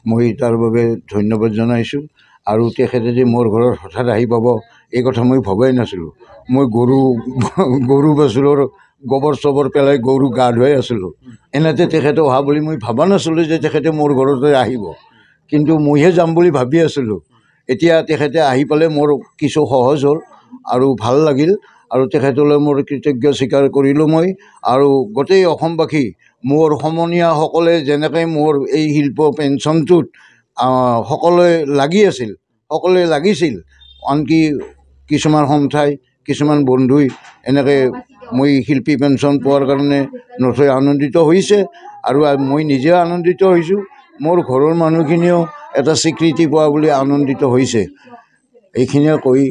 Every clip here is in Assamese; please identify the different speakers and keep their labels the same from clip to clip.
Speaker 1: মই তাৰ বাবে ধন্যবাদ জনাইছোঁ। আৰু তেখেতে যে মোৰ ঘৰত হঠাৎ আহি পাব এই কথা মই ভবাই নাছিলোঁ। মই গৰু বাছুৰৰ গোবৰ চবৰ পেলাই গৰু গা ধুৱাই আছিলোঁ। এনেতে তেখেতে অহা বুলি মই ভবা নাছিলোঁ যে তেখেতে মোৰ ঘৰতে আহিব, কিন্তু মইহে যাম বুলি ভাবি আছিলোঁ। এতিয়া তেখেতে আহি পালে মোৰ কিছু সহজ হ'ল আৰু ভাল লাগিল, আৰু তেখেতলৈ মোৰ কৃতজ্ঞ স্বীকাৰ কৰিলোঁ মই। আৰু গোটেই অসমবাসী মোৰ সমনীয়াসকলে যেনেকৈ মোৰ এই শিল্প পেঞ্চনটোত সকলোৱে লাগিছিল, আনকি কিছুমান সন্থাই কিছুমান বন্ধুই এনেকৈ মই শিল্পী পেঞ্চন পোৱাৰ কাৰণে নথৈ আনন্দিত হৈছে, আৰু মই নিজেও আনন্দিত হৈছোঁ। মোৰ ঘৰৰ মানুহখিনিয়েও এটা স্বীকৃতি পোৱা বুলি আনন্দিত হৈছে। এইখিনিয়ে কৈ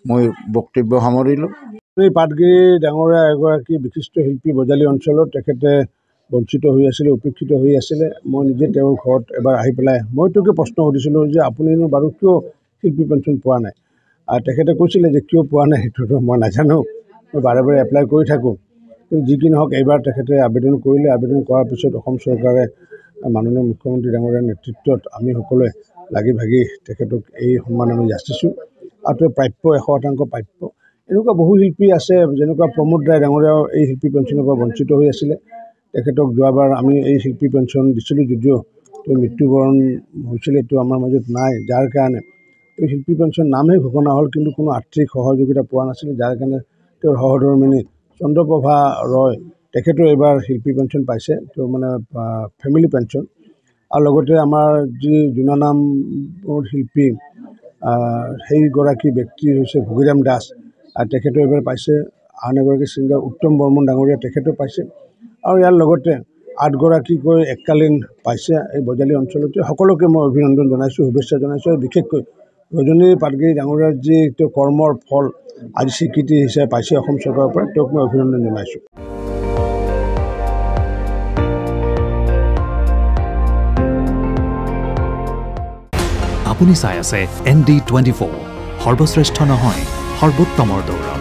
Speaker 1: মই বক্তব্য সামৰিলোঁ।
Speaker 2: পাটগিৰি ডাঙৰীয়া এগৰাকী বিশিষ্ট শিল্পী বজালী অঞ্চলত তেখেতে বঞ্চিত হৈ আছিলে, উপেক্ষিত হৈ আছিলে। মই নিজে তেওঁৰ ঘৰত এবাৰ আহি পেলাই মই তেওঁকে প্ৰশ্ন সুধিছিলোঁ যে আপুনিনো বাৰু কিয় শিল্পী পেঞ্চন পোৱা নাই। তেখেতে কৈছিলে যে কিয় পোৱা নাই সেইটোতো মই নাজানো, মই বাৰে বাৰে এপ্লাই কৰি থাকোঁ। কিন্তু যি কি নহওক এইবাৰ তেখেতে আবেদন কৰিলে। আবেদন কৰাৰ পিছত অসম চৰকাৰে মাননীয় মুখ্যমন্ত্ৰী ডাঙৰীয়াৰ নেতৃত্বত আমি সকলোৱে লাগি ভাগি তেখেতক এই সন্মান আমি যাচিছোঁ। আৰু তেওঁ প্ৰাপ্য 100% প্ৰাপ্য। এনেকুৱা বহু শিল্পী আছে, যেনেকুৱা প্ৰমোদ ৰায় ডাঙৰীয়াও এই শিল্পী পেঞ্চনৰ পৰা বঞ্চিত হৈ আছিলে। তেখেতক যোৱাবাৰ আমি এই শিল্পী পেঞ্চন দিছিলোঁ, যদিও তেওঁ মৃত্যুবৰণ হৈছিলে, তেওঁ আমাৰ মাজত নাই, যাৰ কাৰণে এই শিল্পী পেঞ্চন নামহে ঘোষণা হ'ল, কিন্তু কোনো আৰ্থিক সহযোগিতা পোৱা নাছিলে, যাৰ কাৰণে তেওঁৰ সহধৰ্মিনী চন্দ্ৰপ্ৰভা ৰয় তেখেতেও এইবাৰ শিল্পী পেঞ্চন পাইছে, তেওঁ মানে ফেমিলি পেঞ্চন। আৰু লগতে আমাৰ যি জোনানামৰ শিল্পী সেইগৰাকী ব্যক্তি হৈছে ভোগীৰাম দাস, তেখেতেও এইবাৰ পাইছে। আন এগৰাকী ছিংগাৰ উত্তম বৰ্মন ডাঙৰীয়া তেখেতেও পাইছে। আৰু ইয়াৰ লগতে 8গৰাকীকৈ এককালীন পাইছে এই বজালী অঞ্চলতে। সকলোকে মই অভিনন্দন জনাইছোঁ, শুভেচ্ছা জনাইছোঁ। আৰু বিশেষকৈ ৰজনী পাটগিৰি ডাঙৰীয়াৰ যি তেওঁ কৰ্মৰ ফল আজি স্বীকৃতি হিচাপে পাইছে অসম চৰকাৰৰ পৰা, তেওঁক মই অভিনন্দন জনাইছোঁ।
Speaker 3: আপুনি চাই আছে ND24, সৰ্বশ্ৰেষ্ঠ নহয় সৰ্বোত্তমৰ দৌৰ।